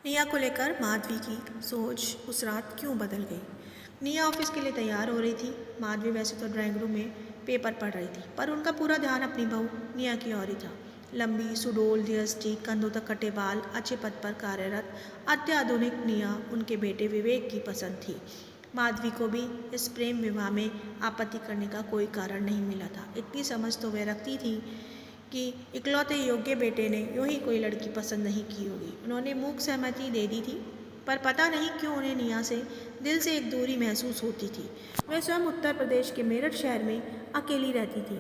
निया को लेकर माधवी की सोच उस रात क्यों बदल गई। निया ऑफिस के लिए तैयार हो रही थी। माधवी वैसे तो ड्राइंग रूम में पेपर पढ़ रही थी, पर उनका पूरा ध्यान अपनी बहू निया की ओर ही था। लंबी सुडोल दृष्टि, कंधों तक कटे बाल, अच्छे पद पर कार्यरत अत्याधुनिक निया उनके बेटे विवेक की पसंद थी। माधवी को भी इस प्रेम विवाह में आपत्ति करने का कोई कारण नहीं मिला था। इतनी समझ तो वह रखती थी कि इकलौते योग्य बेटे ने यूं ही कोई लड़की पसंद नहीं की होगी। उन्होंने मूक सहमति दे दी थी, पर पता नहीं क्यों उन्हें निया से दिल से एक दूरी महसूस होती थी। वह स्वयं उत्तर प्रदेश के मेरठ शहर में अकेली रहती थी।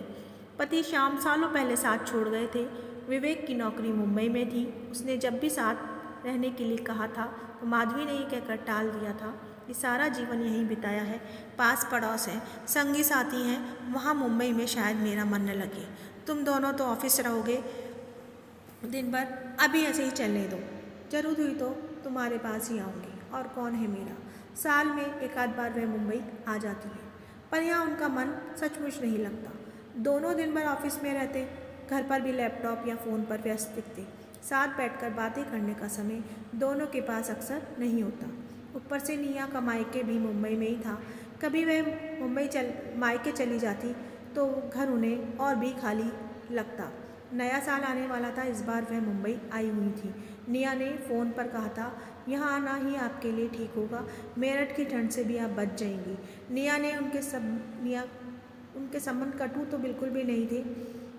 पति श्याम सालों पहले साथ छोड़ गए थे। विवेक की नौकरी मुंबई में थी। उसने जब भी साथ रहने के लिए कहा था तो माधवी ने ये कहकर टाल दिया था कि सारा जीवन यहीं बिताया है, पास पड़ोस है, संगी साथी हैं, वहाँ मुंबई में शायद मेरा मन न लगे। तुम दोनों तो ऑफिस रहोगे दिन भर, अभी ऐसे ही चलने दो। जरूरत हुई तो तुम्हारे पास ही आऊँगी, और कौन है मेरा। साल में एक आध बार वह मुंबई आ जाती है, पर यहाँ उनका मन सचमुच नहीं लगता। दोनों दिन भर ऑफिस में रहते, घर पर भी लैपटॉप या फ़ोन पर व्यस्त दिखते। साथ बैठकर बातें करने का समय दोनों के पास अक्सर नहीं होता। ऊपर से निया का मायके भी मुंबई में ही था। कभी वह मायके चली जाती तो घर उन्हें और भी खाली लगता। नया साल आने वाला था, इस बार वह मुंबई आई हुई थी। निया ने फ़ोन पर कहा था, यहाँ आना ही आपके लिए ठीक होगा, मेरठ की ठंड से भी आप बच जाएंगी। निया उनके संबंध कटु तो बिल्कुल भी नहीं थे,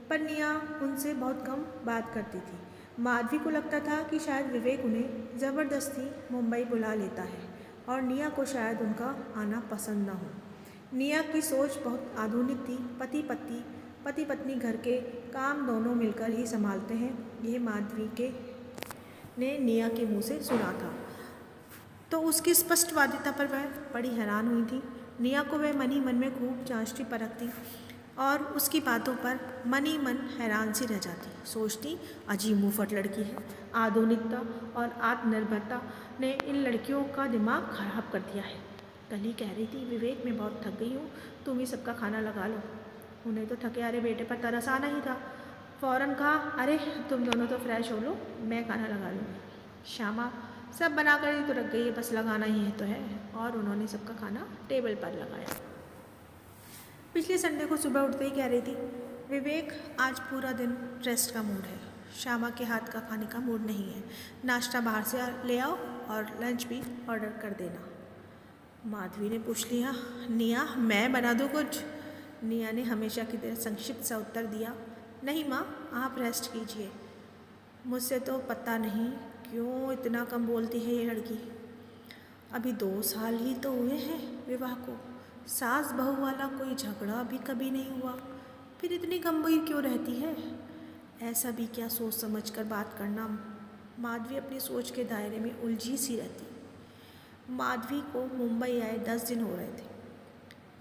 पर निया उनसे बहुत कम बात करती थी। माधवी को लगता था कि शायद विवेक उन्हें ज़बरदस्ती मुंबई बुला लेता है और निया को शायद उनका आना पसंद न हो। निया की सोच बहुत आधुनिक थी। पति पत्नी घर के काम दोनों मिलकर ही संभालते हैं, यह माधवी के ने निया के मुंह से सुना था, तो उसकी स्पष्टवादिता पर वह बड़ी हैरान हुई थी। निया को वह मन ही मन में खूब जांचती परखती और उसकी बातों पर मन ही मन हैरान सी रह जाती। सोचती, अजीब मुंहफट लड़की है। आधुनिकता और आत्मनिर्भरता ने इन लड़कियों का दिमाग खराब कर दिया है। कल ही कह रही थी, विवेक मैं बहुत थक गई हूँ, तुम ही सबका खाना लगा लो। उन्हें तो थके हारे बेटे पर तरस आना ही था। फौरन कहा, अरे तुम दोनों तो फ्रेश हो लो, मैं खाना लगा लूँगी। श्यामा सब बना कर ही तो रख गई है, बस लगाना ही है तो है। और उन्होंने सबका खाना टेबल पर लगाया। पिछले संडे को सुबह उठते ही कह रही थी, विवेक आज पूरा दिन रेस्ट का मूड है, श्यामा के हाथ का खाने का मूड नहीं है। नाश्ता बाहर से ले आओ और लंच भी ऑर्डर कर देना। माधवी ने पूछ लिया, निया मैं बना दूँ कुछ? निया ने हमेशा की तरह संक्षिप्त सा उत्तर दिया, नहीं माँ, आप रेस्ट कीजिए। मुझसे तो पता नहीं क्यों इतना कम बोलती है ये लड़की। अभी 2 साल ही तो हुए हैं विवाह को, सास बहू वाला कोई झगड़ा भी कभी नहीं हुआ, फिर इतनी गंभीर क्यों रहती है? ऐसा भी क्या सोच समझ कर बात करना। माधवी अपनी सोच के दायरे में उलझी सी रहती। माधवी को मुंबई आए 10 दिन हो रहे थे।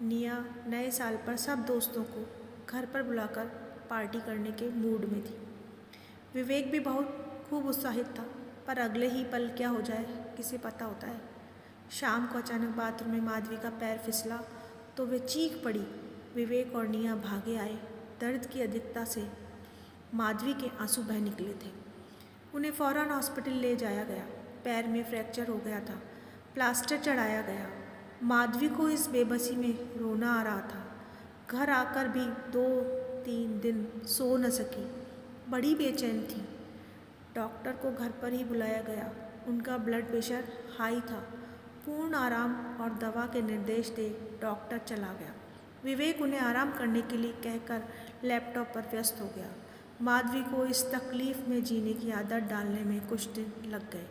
निया नए साल पर सब दोस्तों को घर पर बुलाकर पार्टी करने के मूड में थी। विवेक भी बहुत खूब उत्साहित था, पर अगले ही पल क्या हो जाए किसे पता होता है। शाम को अचानक बाथरूम में माधवी का पैर फिसला तो वे चीख पड़ी। विवेक और निया भागे आए। दर्द की अधिकता से माधवी के आंसू बह निकले थे। उन्हें फौरन हॉस्पिटल ले जाया गया। पैर में फ्रैक्चर हो गया था, प्लास्टर चढ़ाया गया। माधवी को इस बेबसी में रोना आ रहा था। घर आकर भी 2-3 दिन सो न सकी, बड़ी बेचैन थी। डॉक्टर को घर पर ही बुलाया गया। उनका ब्लड प्रेशर हाई था। पूर्ण आराम और दवा के निर्देश दे डॉक्टर चला गया। विवेक उन्हें आराम करने के लिए कहकर लैपटॉप पर व्यस्त हो गया। माधवी को इस तकलीफ में जीने की आदत डालने में कुछ दिन लग गए।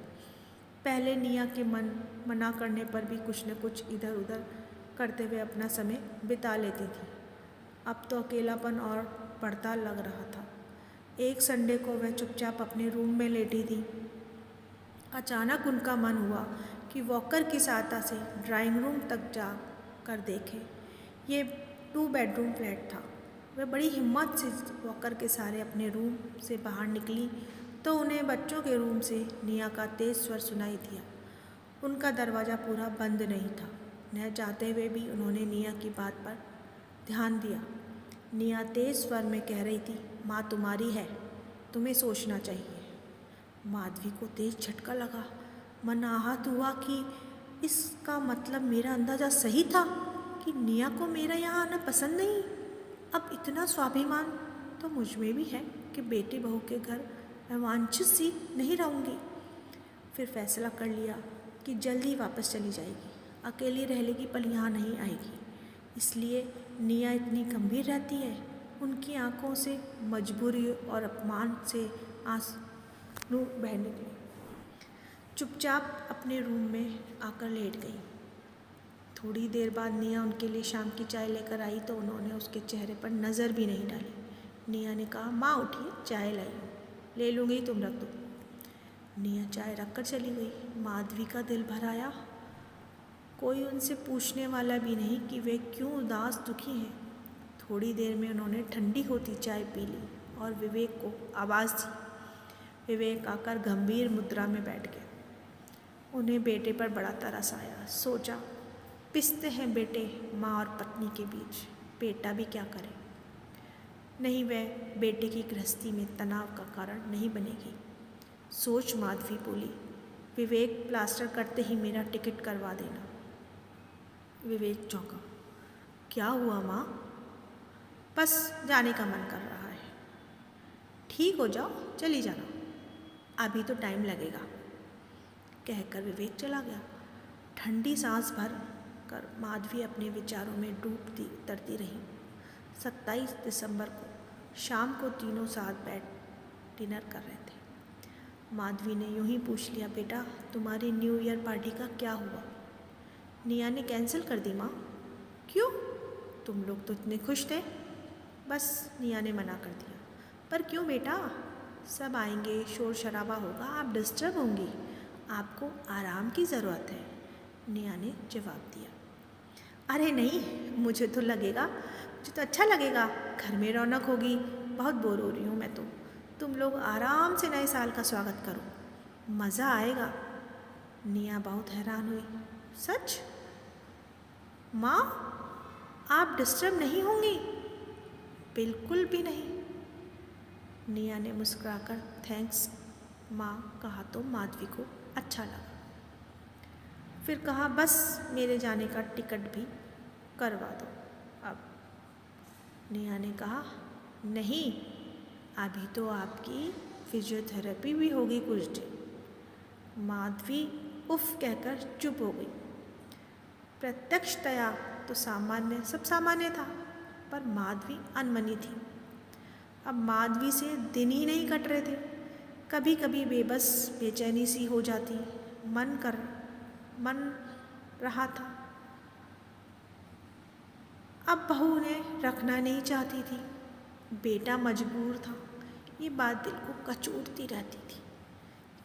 पहले निया के मना करने पर भी कुछ न कुछ इधर उधर करते हुए अपना समय बिता लेती थी। अब तो अकेलापन और बढ़ता लग रहा था। एक संडे को वह चुपचाप अपने रूम में लेटी थी। अचानक उनका मन हुआ कि वॉकर की सहायता से ड्राइंग रूम तक जा कर देखें। ये 2 बेडरूम फ्लैट था। वह बड़ी हिम्मत से वॉकर के सहारे अपने रूम से बाहर निकली तो उन्हें बच्चों के रूम से निया का तेज स्वर सुनाई दिया। उनका दरवाज़ा पूरा बंद नहीं था। न चाहते हुए भी उन्होंने निया की बात पर ध्यान दिया। निया तेज स्वर में कह रही थी, माँ तुम्हारी है, तुम्हें सोचना चाहिए। माधवी को तेज झटका लगा। मन आहत हुआ कि इसका मतलब मेरा अंदाज़ा सही था कि निया को मेरा यहाँ आना पसंद नहीं। अब इतना स्वाभिमान तो मुझ में भी है कि बेटी बहू के घर मैं वांछित सी नहीं रहूँगी। फिर फैसला कर लिया कि जल्दी वापस चली जाएगी, अकेली रह लेगी पर यहाँ नहीं आएगी। इसलिए निया इतनी गंभीर रहती है। उनकी आंखों से मजबूरी और अपमान से आंसू बहने लगे। चुपचाप अपने रूम में आकर लेट गई। थोड़ी देर बाद निया उनके लिए शाम की चाय लेकर आई तो उन्होंने उसके चेहरे पर नज़र भी नहीं डाली। निया ने कहा, माँ उठिए, चाय लाई हूँ, ले लूँगी, तुम रख दो। निया चाय रखकर चली गई। माधवी का दिल भर आया। कोई उनसे पूछने वाला भी नहीं कि वे क्यों उदास दुखी हैं। थोड़ी देर में उन्होंने ठंडी होती चाय पी ली और विवेक को आवाज़ दी। विवेक आकर गंभीर मुद्रा में बैठ गया। उन्हें बेटे पर बड़ा तरस आया। सोचा, पिसते हैं बेटे माँ और पत्नी के बीच, बेटा भी क्या करे। नहीं, वह बेटे की गृहस्थी में तनाव का कारण नहीं बनेगी। सोच माधवी बोली, विवेक प्लास्टर करते ही मेरा टिकट करवा देना। विवेक चौंका। क्या हुआ माँ? बस जाने का मन कर रहा है। ठीक हो जाओ, चली जाना, अभी तो टाइम लगेगा, कहकर विवेक चला गया। ठंडी सांस भर कर माधवी अपने विचारों में डूबती उतरती रही। 27 दिसंबर को शाम को तीनों साथ बैठ डिनर कर रहे थे। माधवी ने यूं ही पूछ लिया, बेटा तुम्हारी न्यू ईयर पार्टी का क्या हुआ? निया ने कैंसिल कर दी माँ। क्यों? तुम लोग तो इतने खुश थे। बस निया ने मना कर दिया। पर क्यों बेटा? सब आएंगे, शोर शराबा होगा, आप डिस्टर्ब होंगी, आपको आराम की ज़रूरत है, निया ने जवाब दिया। अरे नहीं, मुझे तो अच्छा लगेगा, घर में रौनक होगी, बहुत बोर हो रही हूँ मैं तो। तुम लोग आराम से नए साल का स्वागत करो, मज़ा आएगा। निया बहुत हैरान हुई। सच? माँ, आप डिस्टर्ब नहीं होंगी? बिल्कुल भी नहीं, निया ने मुस्कुराकर थैंक्स माँ कहा तो माधवी को अच्छा लगा। फिर कहा, बस मेरे जाने का टिकट भी करवा दो अब। निया ने कहा, नहीं, अभी तो आपकी फिजियोथेरेपी भी होगी कुछ दिन। माधवी उफ कहकर चुप हो गई। प्रत्यक्षतया तो सब सामान्य था, पर माधवी अनमनी थी। अब माधवी से दिन ही नहीं कट रहे थे। कभी कभी बेबस बेचैनी सी हो जाती, मन रहा था। अब बहू उन्हें रखना नहीं चाहती थी, बेटा मजबूर था। ये बात दिल को कचोटती रहती थी।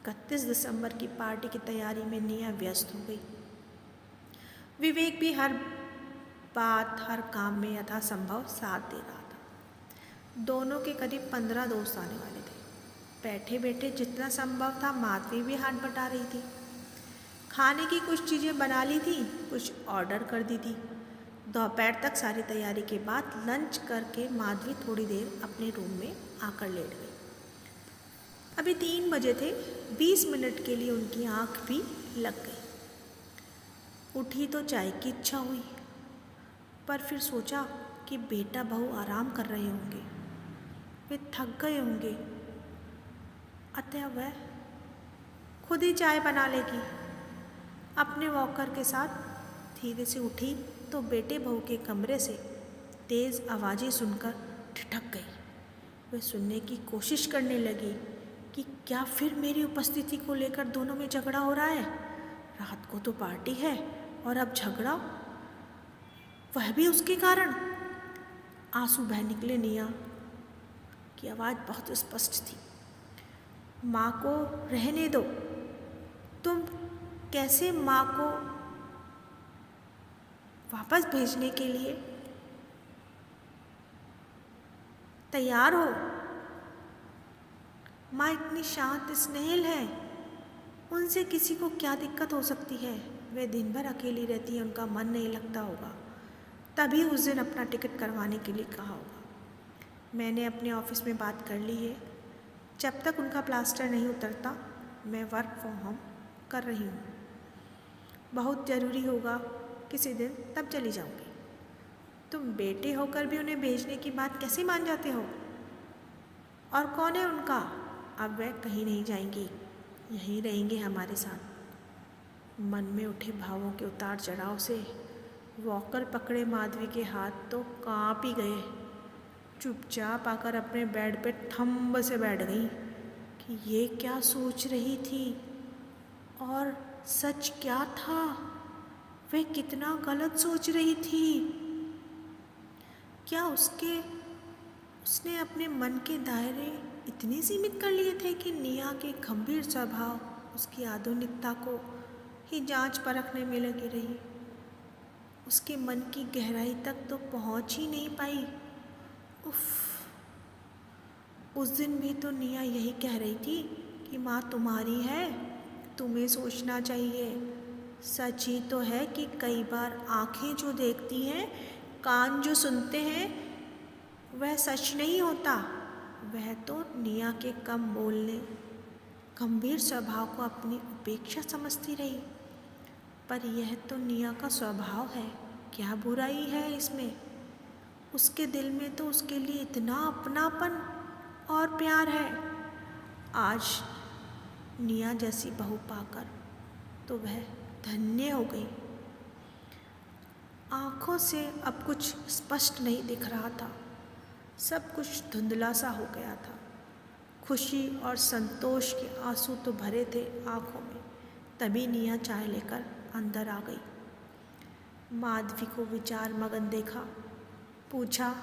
31 दिसंबर की पार्टी की तैयारी में निया व्यस्त हो गई। विवेक भी हर काम में यथासंभव साथ दे रहा था। दोनों के करीब 15 दोस्त आने वाले थे। बैठे बैठे जितना संभव था माधवी भी हाथ बटा रही थी। खाने की कुछ चीज़ें बना ली थी, कुछ ऑर्डर कर दी थी। दोपहर तक सारी तैयारी के बाद लंच करके माधवी थोड़ी देर अपने रूम में आकर लेट गई। अभी 3 बजे थे। 20 मिनट के लिए उनकी आँख भी लग गई। उठी तो चाय की इच्छा हुई, पर फिर सोचा कि बेटा बहू आराम कर रहे होंगे, वे थक गए होंगे, अतः वह खुद ही चाय बना लेगी। अपने वॉकर के साथ धीरे से उठी तो बेटे बहू के कमरे से तेज़ आवाज़ें सुनकर ठिठक गई। वह सुनने की कोशिश करने लगी कि क्या फिर मेरी उपस्थिति को लेकर दोनों में झगड़ा हो रहा है। रात को तो पार्टी है और अब झगड़ा, वह भी उसके कारण। आंसू बह निकले। निया की आवाज़ बहुत स्पष्ट थी, माँ को रहने दो। तुम कैसे माँ को वापस भेजने के लिए तैयार हो? माँ इतनी शांत स्नेहिल है, उनसे किसी को क्या दिक्कत हो सकती है? वे दिन भर अकेली रहती है, उनका मन नहीं लगता होगा, तभी उस दिन अपना टिकट करवाने के लिए कहा होगा। मैंने अपने ऑफिस में बात कर ली है, जब तक उनका प्लास्टर नहीं उतरता मैं वर्क फ्रॉम होम कर रही हूँ। बहुत ज़रूरी होगा किसी दिन तब चली जाऊँगी। तुम बेटे होकर भी उन्हें भेजने की बात कैसे मान जाते हो? और कौन है उनका? अब वह कहीं नहीं जाएंगी, यहीं रहेंगे हमारे साथ। मन में उठे भावों के उतार चढ़ाव से वॉकर पकड़े माधवी के हाथ तो काँप ही गए। चुपचाप आकर अपने बेड पे थंब से बैठ गई कि ये क्या सोच रही थी और सच क्या था। वह कितना गलत सोच रही थी। क्या उसने अपने मन के दायरे इतने सीमित कर लिए थे कि निया के गंभीर स्वभाव उसकी आधुनिकता को ही जांच परखने में लगी रही। उसके मन की गहराई तक तो पहुंच ही नहीं पाई। उफ, उस दिन भी तो निया यही कह रही थी कि माँ तुम्हारी है, तुम्हें सोचना चाहिए। सच ही तो है कि कई बार आँखें जो देखती हैं, कान जो सुनते हैं, वह सच नहीं होता। वह तो निया के कम बोलने, गंभीर स्वभाव को अपनी उपेक्षा समझती रही। पर यह तो निया का स्वभाव है, क्या बुराई है इसमें? उसके दिल में तो उसके लिए इतना अपनापन और प्यार है। आज निया जैसी बहू पाकर तो वह धन्य हो गई। आँखों से अब कुछ स्पष्ट नहीं दिख रहा था, सब कुछ धुंधला सा हो गया था। खुशी और संतोष के आंसू तो भरे थे आँखों में। तभी निया चाय लेकर अंदर आ गई। माधवी को विचार मगन देखा, पूछा,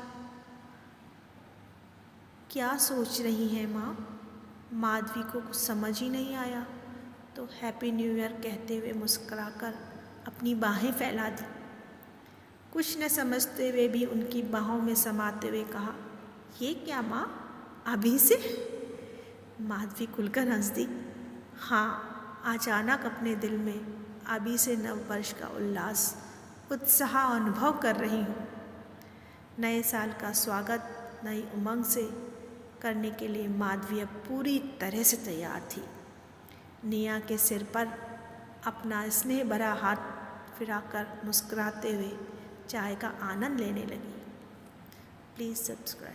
क्या सोच रही हैं माँ? माधवी को कुछ समझ ही नहीं आया तो हैप्पी न्यू ईयर कहते हुए मुस्कुराकर अपनी बाहें फैला दी। कुछ न समझते हुए भी उनकी बाहों में समाते हुए कहा, ये क्या माँ, अभी से? माधवी खुलकर हंस दी। हाँ, अचानक अपने दिल में अभी से नव वर्ष का उल्लास, उत्साह अनुभव कर रही हूँ। नए साल का स्वागत नई उमंग से करने के लिए माधवी अब पूरी तरह से तैयार थी। निया के सिर पर अपना स्नेह भरा हाथ फिराकर मुस्कुराते हुए चाय का आनंद लेने लगी। Please subscribe.